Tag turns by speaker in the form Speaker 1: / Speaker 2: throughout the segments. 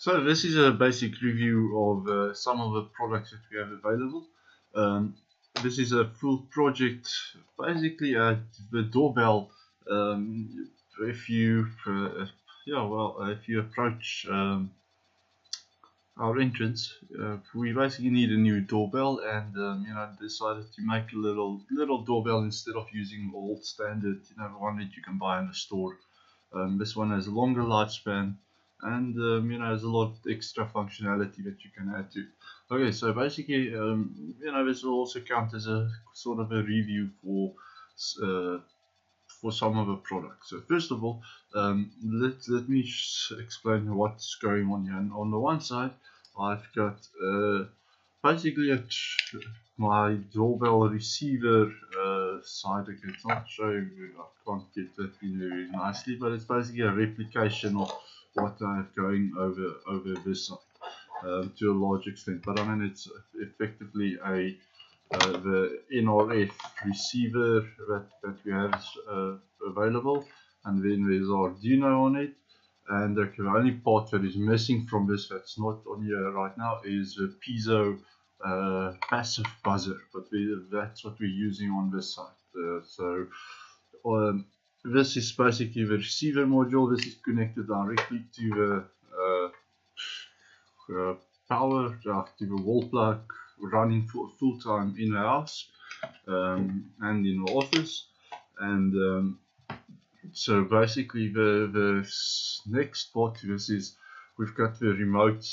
Speaker 1: So this is a basic review of some of the products that we have available. This is a full project, basically the doorbell. If you, if you approach our entrance, we basically need a new doorbell, and decided to make a little doorbell instead of using the old standard, one that you can buy in the store. This one has a longer lifespan, and there's a lot of extra functionality that you can add to it. Okay, so basically, this will also count as a sort of a review for some of the products. So first of all, let me explain what's going on here. And on the one side, I've got basically my doorbell receiver side. Okay, it's not showing, I can't get that in very nicely, but it's basically a replication of what I have going over this side to a large extent. But I mean, it's effectively the NRF receiver that we have available, and then there's Arduino on it. And the only part that is missing from this, that's not on here right now, is a piezo passive buzzer, but that's what we're using on this side. This is basically the receiver module. This is connected directly to the power, to the wall plug, running full time in the house and in the office. And so basically the next part to this is we've got the remote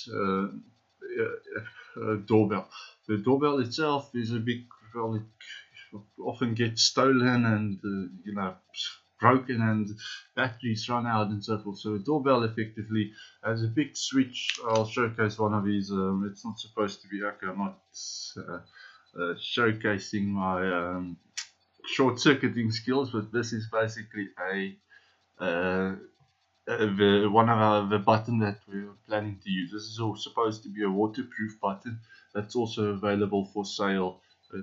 Speaker 1: doorbell. The doorbell itself is a big, well, it often gets stolen and broken, and batteries run out and so forth. So a doorbell effectively has a big switch. I'll showcase one of these. It's not supposed to be, okay, I'm not showcasing my short circuiting skills, but this is basically one of the button that we're planning to use. This is all supposed to be a waterproof button that's also available for sale. I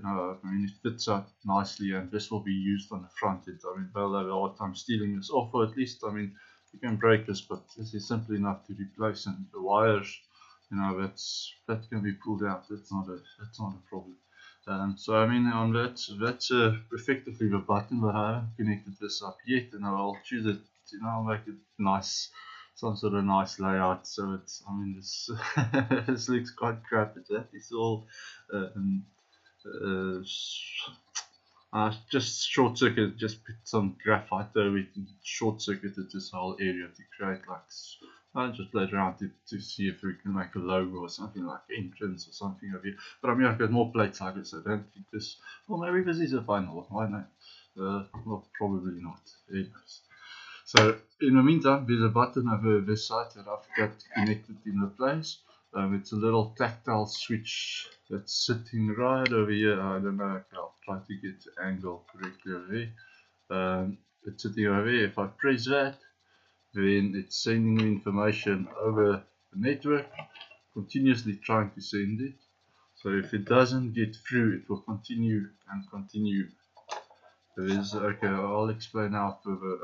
Speaker 1: mean, it fits up nicely, and this will be used on the front end. I mean, they'll have a hard time stealing this off, or at least, I mean, you can break this, but this is simply enough to replace, and the wires, that can be pulled out. That's not a problem. So I mean, on that's effectively the button, but I haven't connected this up yet, and I'll choose it. I'll make it nice, some sort of nice layout. So it's, I mean, this this looks quite crap. It's all just short circuit. Just put some graphite over it and short circuited this whole area to create like. I just played around to see if we can make a logo or something like entrance or something over here. But I mean, I've got more plates like this. I don't think this. Well, maybe this is a final one. Why not? Well, probably not. Anyways. So in the meantime, there's a button over this side that I've got connected in the place. It's a little tactile switch that's sitting right over here. I don't know. I'll try to get the angle correctly over here. It's sitting over here. If I press that, then it's sending me information over the network, continuously trying to send it. So if it doesn't get through, it will continue and continue. Okay, I'll explain how further.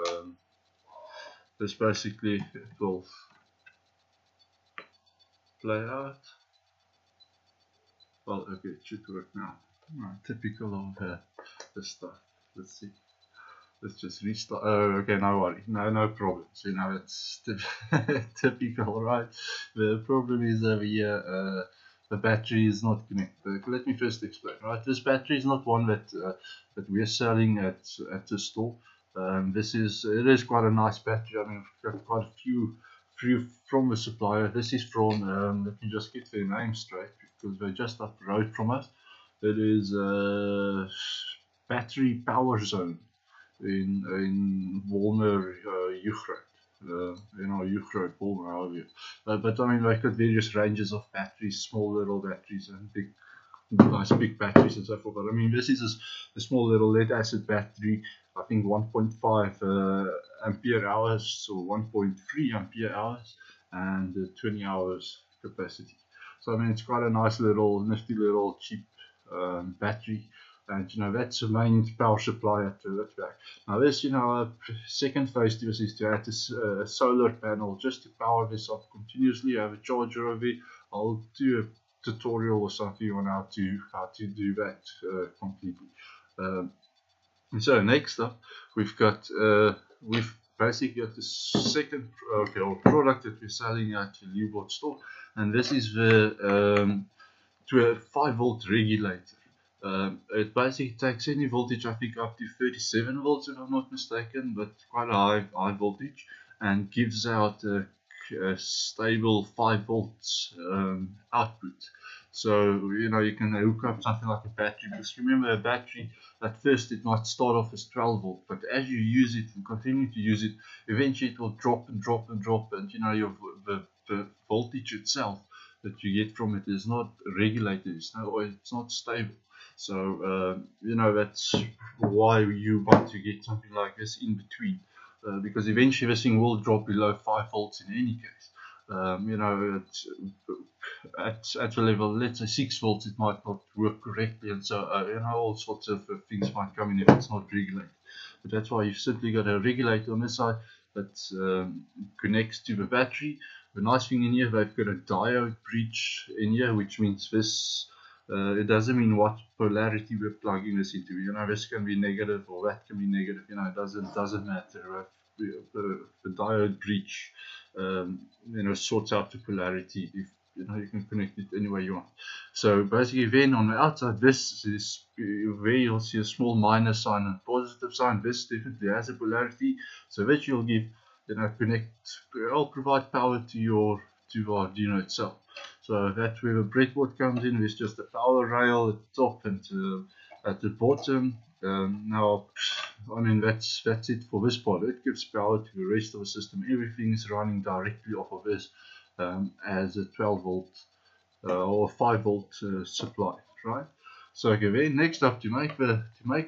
Speaker 1: This basically, it will play out. Well, okay, it should work now. Typical of this stuff. Let's see. Let's just restart. Oh, okay, no worry. No problem. So now it's typical, right? The problem is over here, the battery is not connected. Let me first explain, right? This battery is not one that we're selling at the store. It is quite a nice battery. I mean, I've got quite a few from the supplier. This is from, let me just get their name straight, because they're just up the road from us. It is Battery Power Zone in Walmer, Jugrad, Jugrad, Walmer over here. But I mean, they've got various ranges of batteries, small little batteries and nice big batteries and so forth. But I mean, this is a small little lead acid battery. I think 1.5 ampere hours or 1.3 ampere hours and 20 hours capacity. So I mean, it's quite a nice little, nifty little cheap battery. and you know that's the main power supply at the back. Now this, you know, second phase to this is to add this solar panel just to power this up continuously. I have a charger over here. I'll do a tutorial or something on how to do that completely. So next up, we've basically got the second product that we're selling at the Leobot store, and this is the to a 5-volt regulator. It basically takes any voltage, I think up to 37 volts if I'm not mistaken, but quite a high voltage, and gives out a stable 5 volts output. So you know you can hook up something like a battery, because remember a battery at first it might start off as 12 volt, but as you use it and continue to use it, eventually it will drop and drop and drop, and you know the voltage itself that you get from it is not regulated, it's not stable. So you know that's why you want to get something like this in between, because eventually this thing will drop below 5 volts in any case. You know, at the level, let's say 6 volts, it might not work correctly, and so you know, all sorts of things might come in if it's not regulated. But that's why you've simply got a regulator on this side that connects to the battery. The nice thing in here, they've got a diode bridge in here, which means this it doesn't mean what polarity we're plugging this into. You know, this can be negative or that can be negative. You know, it doesn't matter. The diode bridge you know, sorts out the polarity. If you know, you can connect it any way you want. So basically, then on the outside, this is where you'll see a small minus sign and positive sign. This definitely has a polarity, so that you'll give, you know, I'll provide power to your Arduino itself. So that's where the breadboard comes in. There's just a power rail at the top and at the bottom. Now, I mean that's it for this part. It gives power to the rest of the system. Everything is running directly off of this as a 12 volt or 5 volt supply, right? So okay, then next up, to make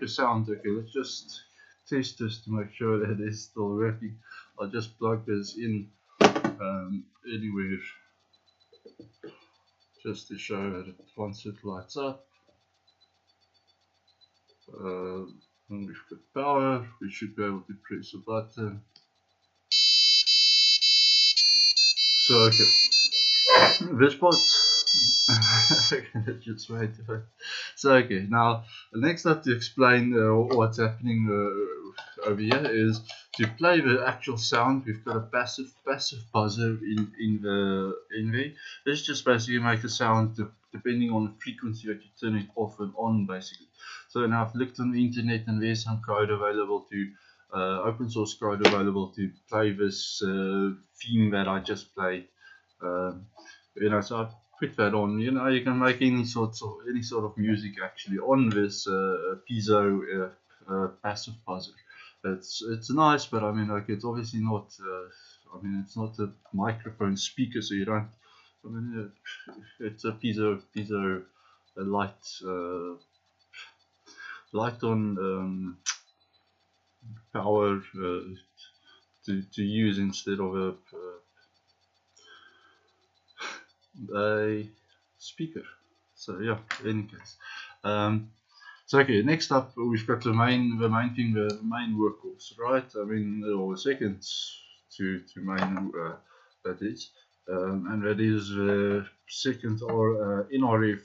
Speaker 1: a sound, okay, let's just test this to make sure that it is still working. I'll just plug this in anywhere just to show that once it lights up, and we've got power, we should be able to press a button. So okay, this part let's just wait a bit. So okay, now next up to explain what's happening over here is to play the actual sound. We've got a passive buzzer in there. This just basically makes a sound depending on the frequency that you turn it off and on, basically. So now I've looked on the internet and there's some code available to open source code available to play this theme that I just played. You know, so I've put that on. You know, you can make any sort of music actually on this piezo passive buzzer. It's nice, but I mean, like, it's obviously not. I mean, it's not a microphone speaker, so you don't. I mean, it's a piezo light on power to use instead of a speaker. So yeah, in any case. So okay, next up we've got the main workhorse, right? I mean, or second to main that is, and that is the second NRF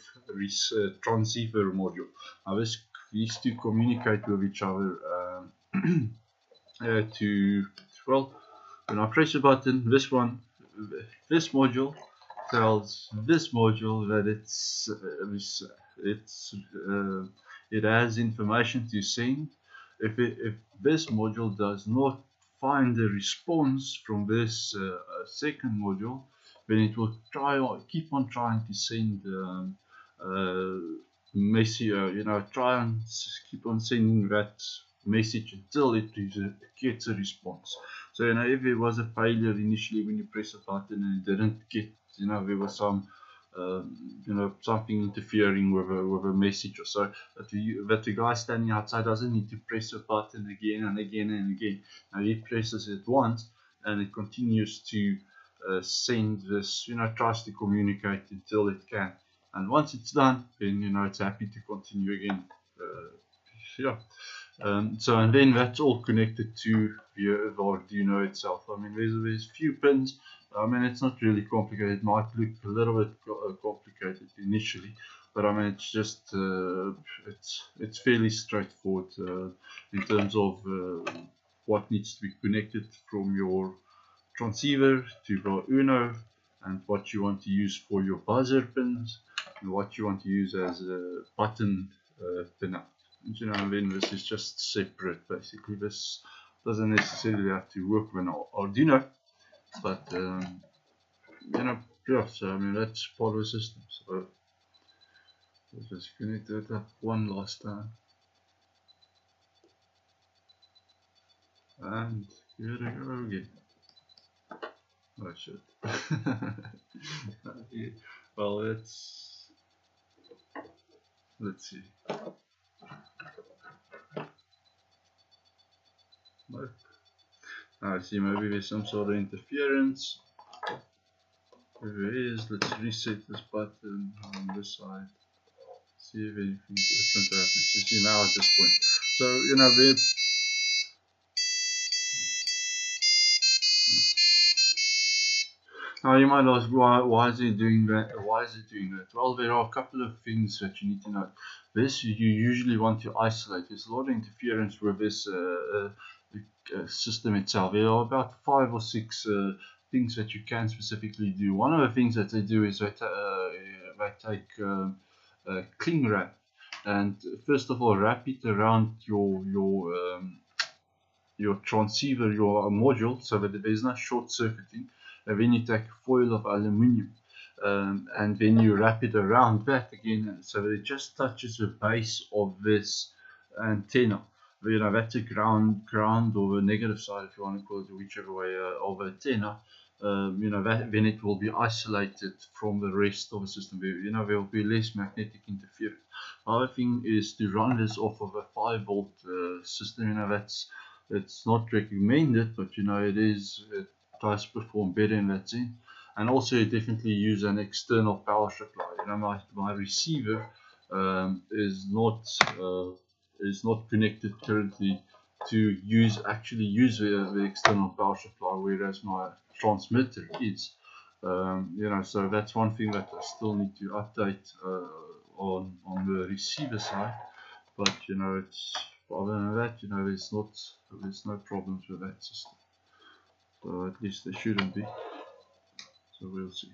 Speaker 1: transceiver module. Now these two communicate with each other well, when I press a button, this module tells this module that it has information to send. If this module does not find a response from this second module, then it will keep on trying to send message. You know, try and keep on sending that message until it gets a response. So you know, if there was a failure initially when you press a button and it didn't get, you know, there was some you know, something interfering with a message or so, that the guy standing outside doesn't need to press a button again and again and again. Now he presses it once and it continues to send this, you know, tries to communicate until it can, and once it's done, then you know it's happy to continue again yeah. So and then that's all connected to the Arduino itself. I mean, there's few pins. I mean, it's not really complicated. It might look a little bit complicated initially, but I mean, it's just it's fairly straightforward in terms of what needs to be connected from your transceiver to the Uno, and what you want to use for your buzzer pins, and what you want to use as a button pin out. And you know, then this is just separate. Basically, this doesn't necessarily have to work with an Arduino, but you know, yeah. So I mean, that's part of the system. So we'll just connect that up one last time, and here we go again. Oh shit. Well, let's see. Nope. I see, maybe there's some sort of interference. If there is, let's reset this button on this side. See if anything different happens. You see now at this point. So, you know, now you might ask, why is it doing that? Why is it doing that? Well, there are a couple of things that you need to know. This you usually want to isolate. There's a lot of interference with this system itself. There are about 5 or 6 things that you can specifically do. One of the things that they do is they take cling wrap, and first of all wrap it around your transceiver, your module, so that there's no short circuiting. And then you take foil of aluminium, and then you wrap it around that again, so that it just touches the base of this antenna. You know, that's a ground or a negative side, if you want to call it, whichever way, of the antenna. You know, then it will be isolated from the rest of the system. You know, there will be less magnetic interference. The other thing is to run this off of a 5-volt system. You know, it's not recommended, but you know, it does perform better in that sense. And also, you definitely use an external power supply. You know, my receiver is not connected currently to actually use the external power supply, whereas my transmitter is. You know, so that's one thing that I still need to update on the receiver side. But you know, it's other than that, you know, there's no problems with that system. So at least there shouldn't be. So we'll see.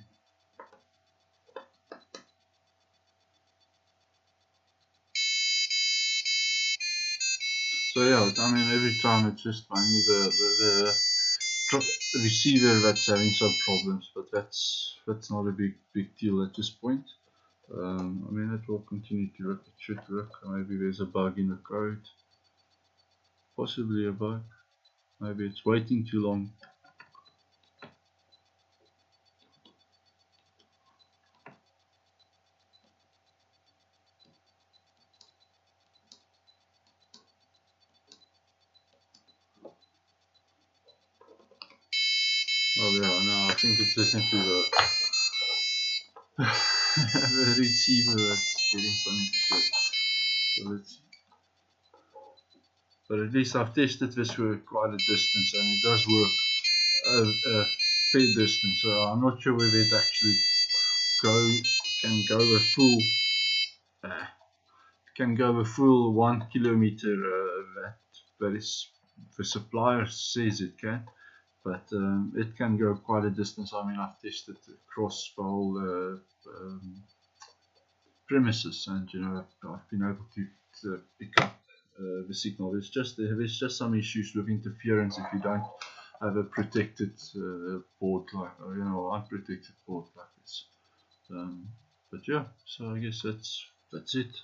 Speaker 1: So yeah, I mean, every time it's just mainly the receiver that's having some problems, but that's not a big deal at this point. I mean, it will continue to work. It should work. Maybe there's a bug in the code, possibly a bug. Maybe it's waiting too long. Oh yeah, no, I think it's definitely the receiver that's getting something to do. So let's see. But at least I've tested this for quite a distance, and it does work a fair distance. So I'm not sure whether it actually can go a full 1 kilometer. That is, the supplier says it can. But it can go quite a distance. I mean, I've tested across the whole premises, and you know, I've been able to pick up the signal. There's just some issues with interference if you don't have a protected board, like, you know, unprotected board like this. But yeah, so I guess that's it.